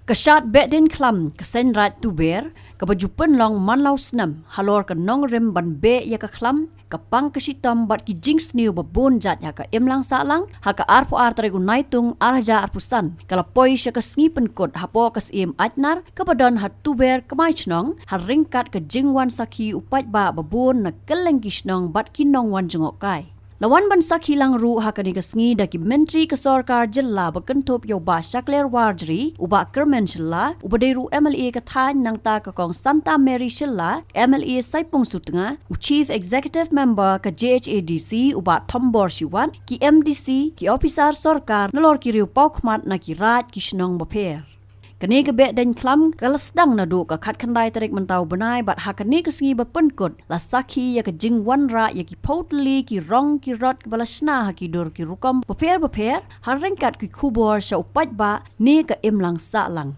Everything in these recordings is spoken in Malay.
Kasyat bedin klam kesen rat tuber kabajupan long manlau senam halor ke nong rem ban be ya ka klam kapang kesitam bat ki jinx new babun jat ya ka emlang salang ha ka arpo artare gunaitung arja arpusan kala poi sya ka sngi penkot hapo kas im atnar kabadan hat tuber kamai chnong har ringkat ke jingwan sakhi upat ba babun na keleng kisnong bat kinong wan jengok kai Lawan bansak hilang ru hakani kasngi daki menteri ke sorkar jilla bakentop yo ba Shakler Wardri uba kermen shilla ubaderu MLA kathan nang ta ka kong Santa Mary shilla MLA Saipung Sutenga u Chief Executive Member ka JHADC uba Thombor Shiwan ki MDC ki officer sorkar nalor ki riu paukmat na ki raj ki shnong baper Kani ke bet dan klam kalasdang na do ka khat khandai tarik mentau benai bat hakani ke sngi bapenkot la sakhi ya ke jingwan ra ya ki potli ki rong ki rot ke balasna ha ki dor ki rukam baper har rengkat ki khubor sha upat ba ni ka imlang sa lang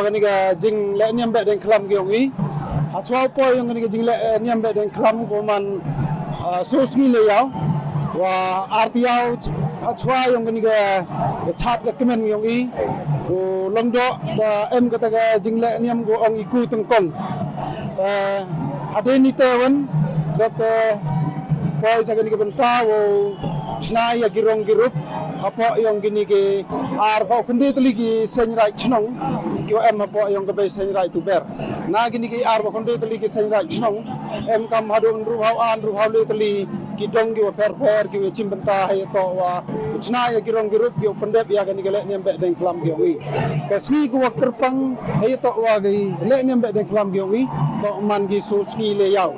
wa ni ga jing le niam be den klam ge ngi a chwa po yong ni ga jing le niam be den klam ko man so sngi le yaw wa artiao a chwa yong ni ga chat ga kemen yong i ko long do da em ga ta ga jing le niam go ong i ku tung kong ade ni te wan dat poi sa ga ni ga benta wo chna ya girong girup apa yang gini ke arpa kundi teli ki senrai chnong ki em apa yang ke senrai tu ber na gini ke arpa kundi teli ki senrai chnong em kam hadu ru hau le teli ki dong ki per ki chim benta hay to wa chna ya girong girup yo pendep ya gini ke le nem be den klam ki wi ke sni ku kerpang hay to wa gi le nem be den klam ki wi to man gi su sni le yaw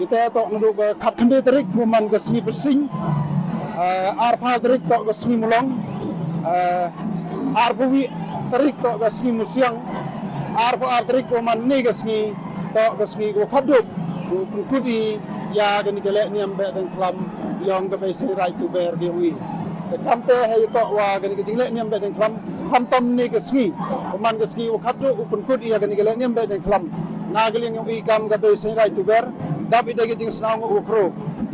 kita to ndu khat kundi terik ku man ke sni persing arpa terik to ke sni mulong arpuwi terik to ke sni musiang arpa terik ko man ne ke sni to ke sni ko khaduk ku kudi ya gani ke le niam be den klam yong ke be senrai tu ber ge wi kamte hay to wa gani ke jingle niam be den klam kham tom ne ke sni ko man ke sni ko khaduk ku kudi ya gani ke le niam be den klam na geling wi kam ke be senrai tu ber dap ide ke jing snau ko kro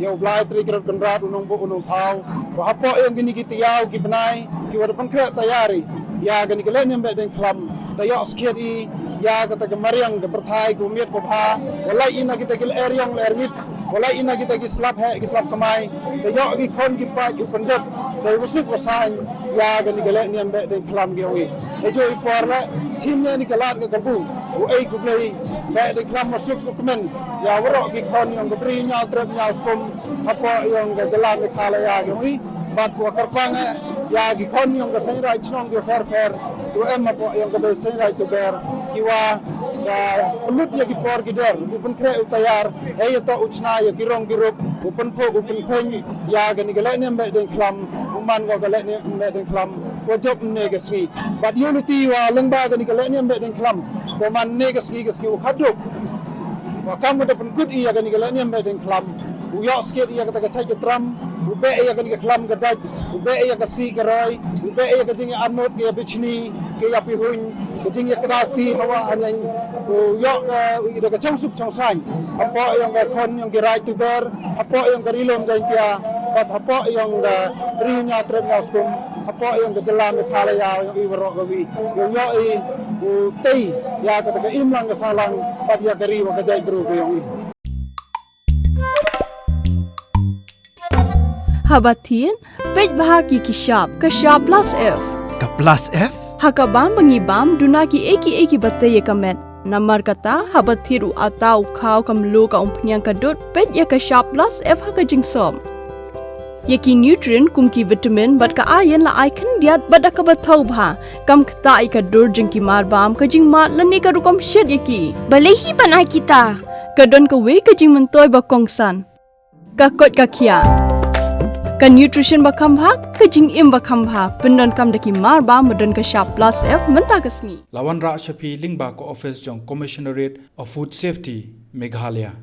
yo blai tri kro konrad unong bo unong thau wa hapo yang gini ki tiaw ki benai ki wa depan kre tayari ya gani ke le niam be den klam da yo sket i ya kata ke mariang ke perthai ku miet ko pha walai ina kita gil eriang lermit walai ina kita gi slap he gi slap kamai da yo gi khon gi pa ju pendep da usuk wasan ya gani ke le niam be den klam ge wi e jo i por la tim ne ni kalat ke kabu u ei ku plei be den klam masuk ku kemen ya waro gi khon yang ke pri nyau trep nyau skum apa yang ke jalan ke khala ya ge wi bat ko kerpang ya gi khon yang ke senrai chnong ge fer tu em apa yang ke be senrai tu ber kiwa ya ulut ya gi por gi der upun kre utayar hey to uchna ya girong girup upun po upun pen ya gani gale ne be den klam uman go gale ne be den klam ko job ne ge sgi but unity wa lengba gani gale ne be den klam ko man ne ge sgi ko khaduk wa kam ko pun good ya gani gale ne be den klam u yo sket ya ga ta chai ge tram u be ya gani ge klam ga daj u be ya ga si ga roi u be ya ga jing anot ge bichni ke ya pi hun kecing ya kedati hawa anang yo ida ke chongsuk chongsang apa yang ke kon yang ke right to bear apa yang ke rilom jantia apa yang ke rinya trem ngaskum apa yang ke jelam ke khala ya yang i waro gawi yang yo i tei ya ke imlang ke salang pat ya ke riwa ke jai bro ke yang i Habatin pej bahagi kishap plus F ka plus F Hakabam bangibam dunaki eki batay kamet. Namar kata habathiru atau kau kamlu ka umpnyang kadut pet ya ka sharp plus F haka jingsom. Yaki nutrient kumki vitamin bat ka ayan la icon diat bat ka bathau bha kam kata ka dur jingki marbam ka jing mat lani ka rukom shed yaki. Balehi banai kita. Kadon ka we ka jing mentoy ba kongsan. Ka kot ka kia. Ka nutrition bakam bha ka jing im bakam bha pendon kam daki mar ba modon ka sharp plus F menta kasni Lawan Ra Shafi Lingba ko office jong Commissionerate of Food Safety Meghalaya